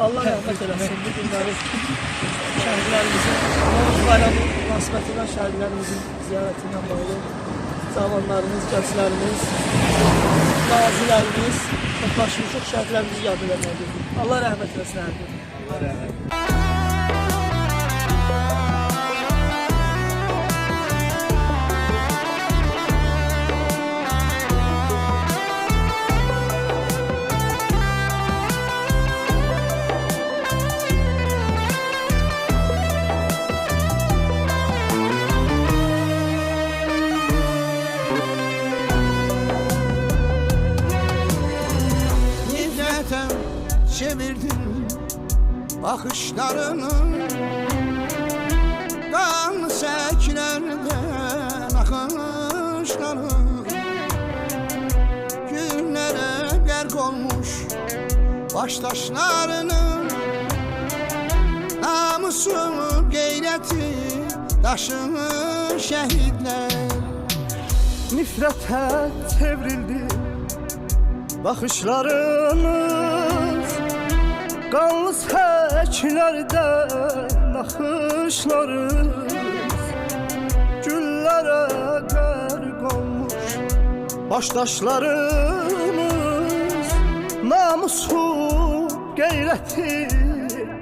Allah rəhmət eləsin. Bu günləri şəhidlərimizin, Novruz bayramı münasibətilə şəhidlərimizin ziyarəti ilə bağlı cavanlarımız, gənclərimiz, qazilərimiz toplaşmışıq, şəhidlərimizi yad eləməkdir. Allah rəhmət eləsin. Allah rəhmət. Çevirdin bakışlarını, kan seklerden akışları, günlere gerk olmuş baştaşlarını, namusu gayreti taşını şehitler. Nifrete çevrildi bakışlarınız, kanlı seçlerden nakışlarınız, güllere garip olmuş baştaşlarınız, namusu gayreti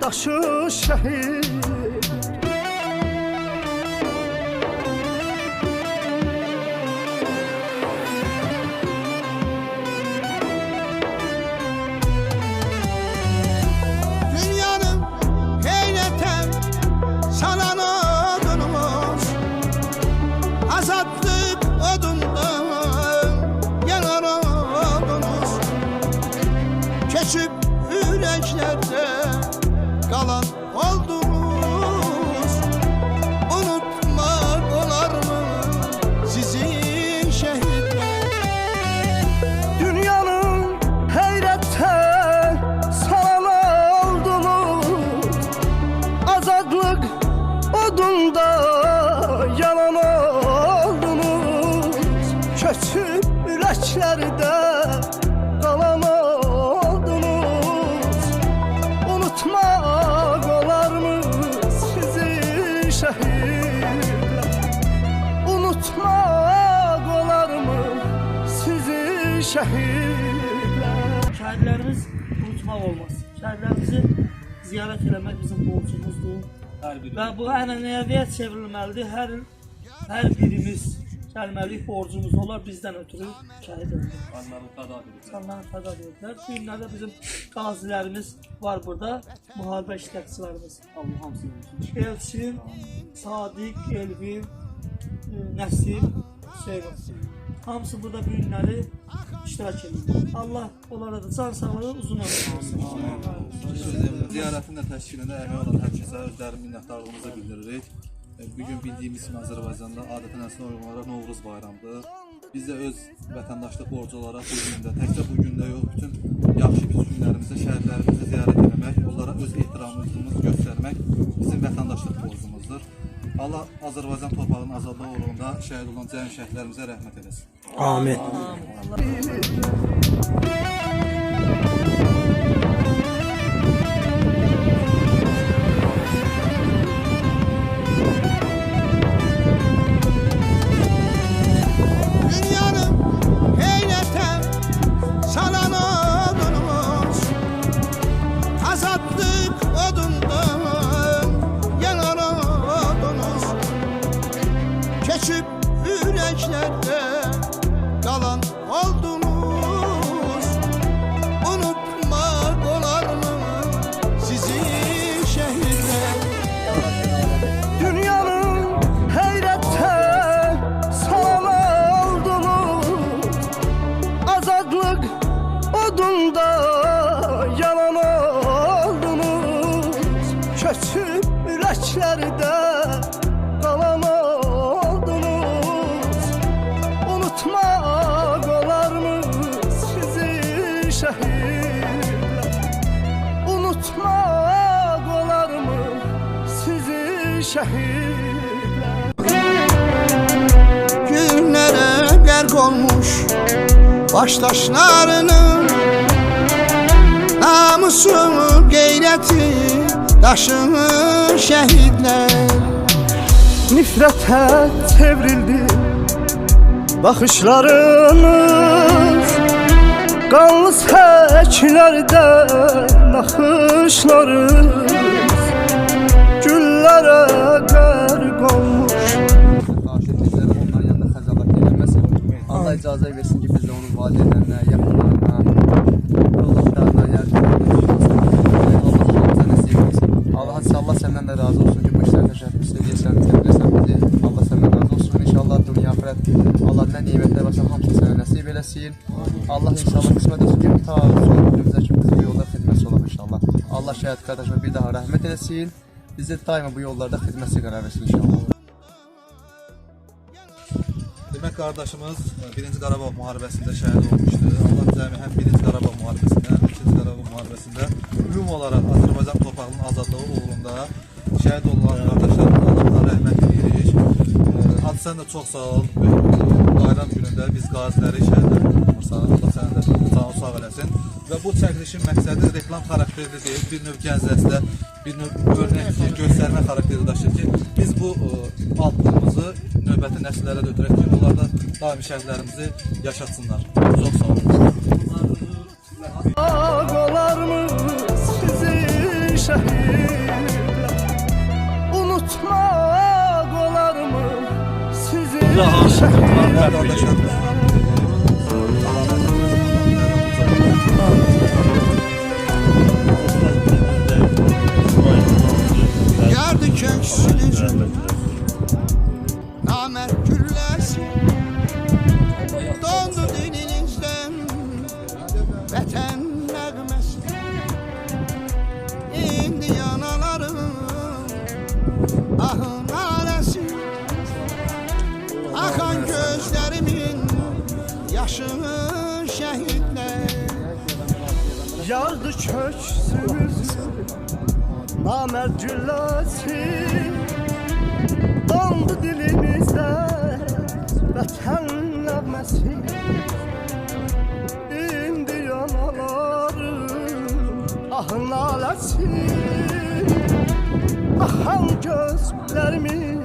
taşı şehit. Salan odunumuz, azatlık odundan yanan odunuz, keçip yüreklerde kalan oldunuz. Unutmak olar mı sizin şehitler? Dünyanın heyretten salan oldunuz, azadlık odunda yalan oldunuz, köçüp yüreklerde kalan oldunuz. Unutmak olar mı sizi şehitler? Unutmak olar mı sizi şehitler? Şəhidlərimiz unutmaq olmaz. Şəhidlərimizi ziyarət eləmək bizim borcumuzdur. Və bu ənənəviyyəyə çevrilməlidir. Hər birimiz gəlməli borcumuz olar, bizdən ötürü şəhid edilir. Canlarını fəda edirlər. Bu günlərdə bizim qazilərimiz var burada, müharibə iştirakçılarımız. Allah hamısını olsun. Elçin, Sadiq, Elvin, Nəsim, Hüseyin. Hamısı burada bu günləri iştirak edir. Allah onlara da can sağlığı, uzun ömür versin. Ziyarətin də təşkilində əmək olan hər kəsə özlərinin minnətdarlığımızı bildiririk. Bugün bildiyimiz kimi Azərbaycanda adətən əsnə uyğun olaraq Novruz bayramıdır. Biz də öz vətəndaşlıq borcu olaraq bu gündə, təkcə bu gündə yox, bütün yaxşı pis günlərimizdə şəhidlərimizi ziyarət etmək, onlara öz ehtiramımızı göstərmək bizim vətəndaşlıq borcumuzdur. Allah Azərbaycan torpağının azadlığı uğrunda şəhid olan cəmi şəhidlərimizə rəhmət eləsin. Amin. Dünyanın heyreten salan odunumuz, azatlık odundan yanan odunuz, keçip yüreklerde kalan oldunuz. Unutmak olar mı sizi şehitler? Dünyanın heyretten salan oldunuz, azadlık odunda yalan oldunuz, köçüp yüreklerde kalan oldunuz. Unutmak olar mı sizi şehitler? Unutmak olar mı sizi şehitler? Günlere gerk olmuş baştaşlarının, namusunu qeyrəti daşır şəhidlər. Nifrətə çevrildi baxışlarınız, qanlı səklərdə naxışlarınız güllərə qərq olmuş. Bizlərə onların yanında xəcalat edilməsin. Allah icazə versin ki, biz də onun valideynlərinə, yaxınlarına, yoldaşlarına yardım edilməsin. Allah hamıza nəsib etsin. Allah səndən də razı olsun ki, bu işləri təşəbbüs edirsən, çevirəsən bizi. Allah səndən razı olsun. İnşallah dünya xirət, Allah nə nimətlər varsa hamısı sənə nəsib eləsin. Allah inşallah qismət olsun ki, ta son günümüzə ki, bizim yolda xidmətçi olaq inşallah. Allah şəhid qardaşıma bir daha rəhmət eləsin. Bizi daima bu yollarda xidmətçi qərar versin inşallah. Demək qardaşımız 1-ci Qarabağ müharibəsində şəhid olmuşdu. Allah cəmi həm 1-ci Qarabağ müharibəsində, həm 2-ci Qarabağ müharibəsində ümumi olaraq Azərbaycan torpağının azadlığı uğrunda şəhid olan qardaşlarımıza Allahdan rəhmət edirik. Hadi sən də çox sağ ol. Bayram günündə biz qaziləri, şəhidləri unutmursan. Allah sənin də canı sağ eləsin. Və bu çəkilişin məqsədi reklam xarakterli deyil, bir növ gəncləşdirə, bir növ örnək göstərmə xarakteri daşıyır ki, biz bu adlığımızı növbəti nəsillərə də ötürək ki, onlar da daimi şəhidlərimizi yaşatsınlar. Çox sağ olun. Olarmı sizi şəhidlər, unutmaq olarmı sizi şəhidlər. Yardı köksünüzü namert gülləsi, dondu dilinizdən vətən nəğməsi. İndi yanalarım ahın aləsi, axan gözlərimin yaşı şəhidlər. Yardı köksümüzü namert gülləsi, dondu dilimizdə vətən nəğməsi. İndi yanalarım ahın naləsi, axan gözlərimin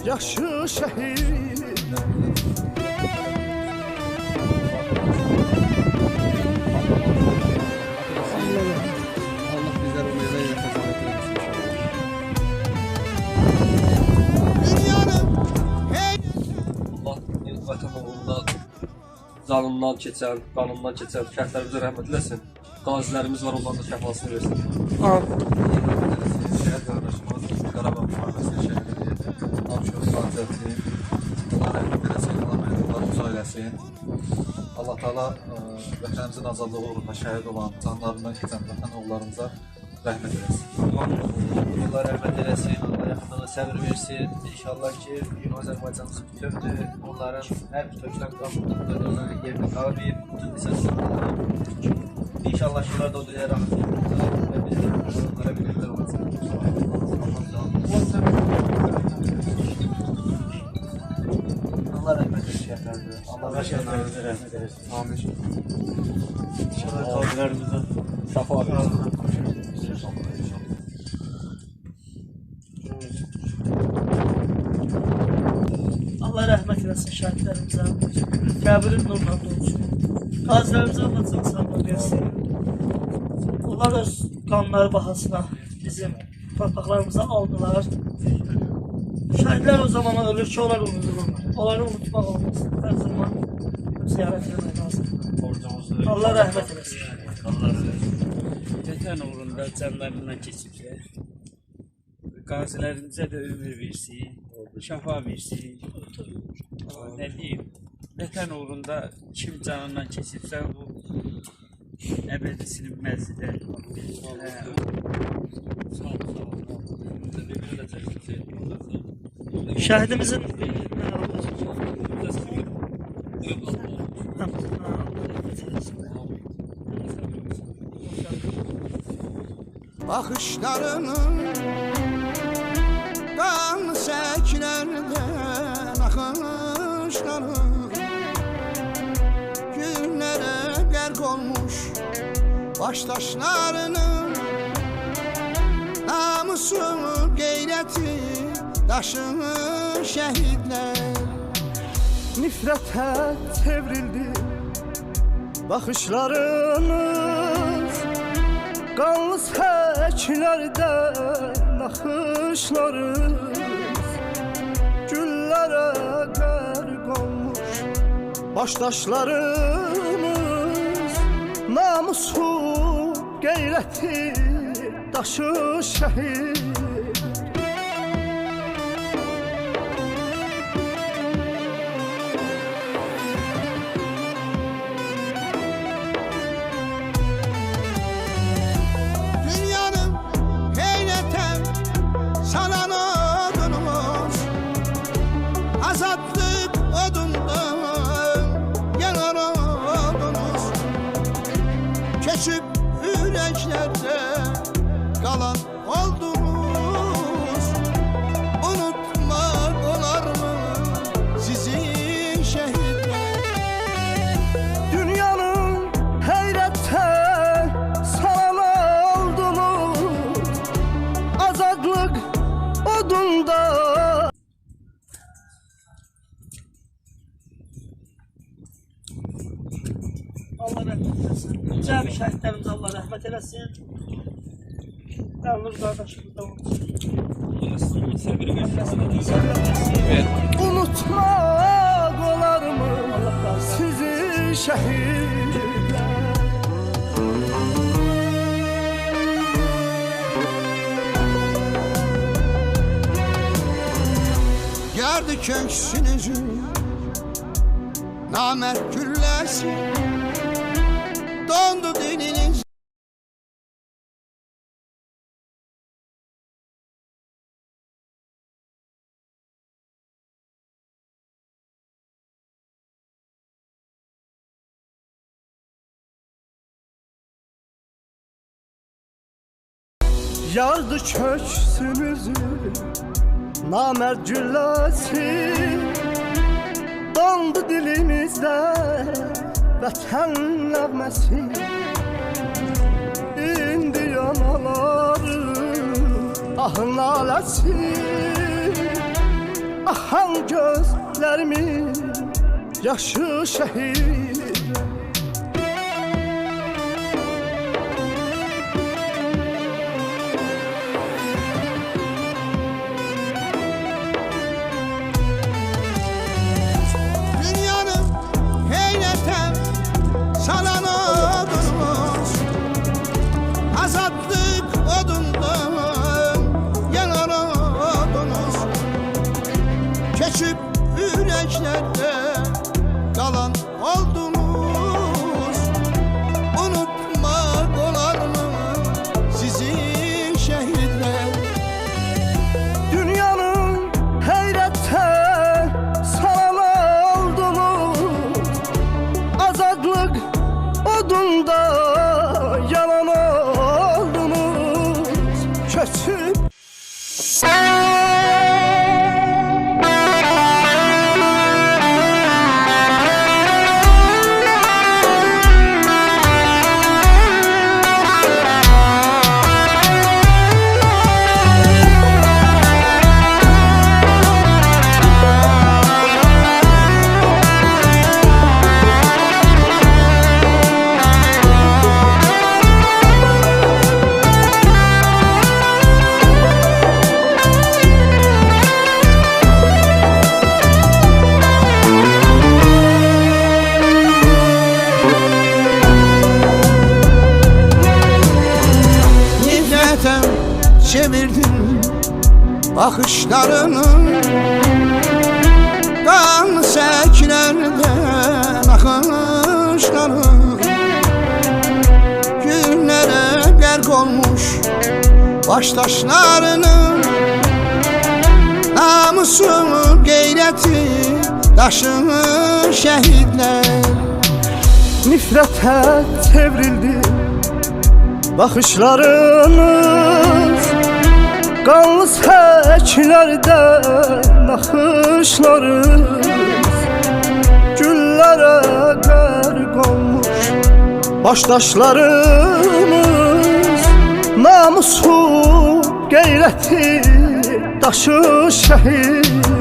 yaşı şəhid. Allah bizləri o yerə xəcalat etsin. Dünyanın hey Allah vətən uğrunda canından keçən, qanından keçən şəhidlərimizə rəhmət eləsin. Qazilərimiz var, onların da şəfasını versin. Şəhid qardaşımız Qarabağ müharibəsində şəhid edildi. Abşeron Qaziyyəti, Allah rəhmət eləsin, Allah məhdullları uzaq eləsin. Allah Teala vətənimizin azadlığı uğrunda şəhid olan, canlarından keçən vətən oğullarımıza rəhmət eləsin. Allah rəhmət eləsin, Allah yaxınlarına səbir versin. İnşallah ki, bugün Azərbaycanımız bütövdür. Onların hər bir tökülən qanunlarında onların yerini qalmayıb, bütün lisensiyonları. İnşallah ki, onlar da o dünyaya rahat olacaq və biz də onlara birliklər olacaq. Allah rəhmət eləsin şəhidlərimizə. Allah şəhidlərimizə rəhmət eləsin. Amin. İnşallah qazilərimizə şəfa versin. Allah rəhmət eləsin şəhidlərimizə. Qəbrin nurla dolsun. Qazilərimizə Allah can sağlığı versin. Onlar öz qanları bahasına bizim torpaqlarımıza aldılar. Şəhidlər o zaman ölür ki, onlar unudulur. Onları unutmaq olmaz. Hər zaman ziyarət etmək lazım. Allah rəhmət eləsin. Vətən uğrunda canlarından keçiblər. Qazilərimizə də ömür versin, şəfa versin. Nə deyim, vətən uğrunda kim canından keçibsə, bu əbədi silinməzdir. Şəhidimizin baxışlarının qan səklərdən axışların günlərə qərq olmuş başdaşlarının Namusun qeyrəti daşır şəhidlər. Nifrətə çevrildi baxışlarınız, qanlı səklərdə naxışlarınız, güllərə qərq olmuş başdaşlarımız, namusu qeyrəti daşır şəhid. Dünyanın heyrətə salan odunumuz, azadlıq odundan yanan odunuz, keçib ürəklərdə qalan oldunuz. Unutmaq olarmı sizin şəhidlər? Dünyanın heyrətə salan oldunuz, azadlıq odunda. Allah rəhmət eləsin. Cəmi şəhidlərimizə Allah rəhmət eləsin. Əlnur qardaşımız da olsun. Unutmaq olarmı sizi şəhidlər? Yardı köksünüzü namert gülləsi, dondu diliniz. Yardı köksünüzü namert gülləsi, dondu dilimizdə vətən nəğməsi. İndi yanaları ahın naləsi, ahan gözlərimin yaşı şəhid. Dünyanın heyrətə salan odunumuz, azadlıq odundan yanan odunuz, keçib ürəklərdə qalan oldunuz. Unutmaq olarmı sizin şəhidlər? Dünyanın heyrətə salan oldunuz, azadlıq odunda yanan oldunuz, köçüb. Nifrətə çevirdin baxışlarını, qan səklərdən axışları, günlərə qərq olmuş başdaşlarının, namusun qeyrəti daşır şəhidlər. Nifrətə çevrildi baxışlarınız, qanlı səklərdə naxışlarınız, güllərə qərq olmuş başdaşlarımız, namusu qeyrəti daşı şəhid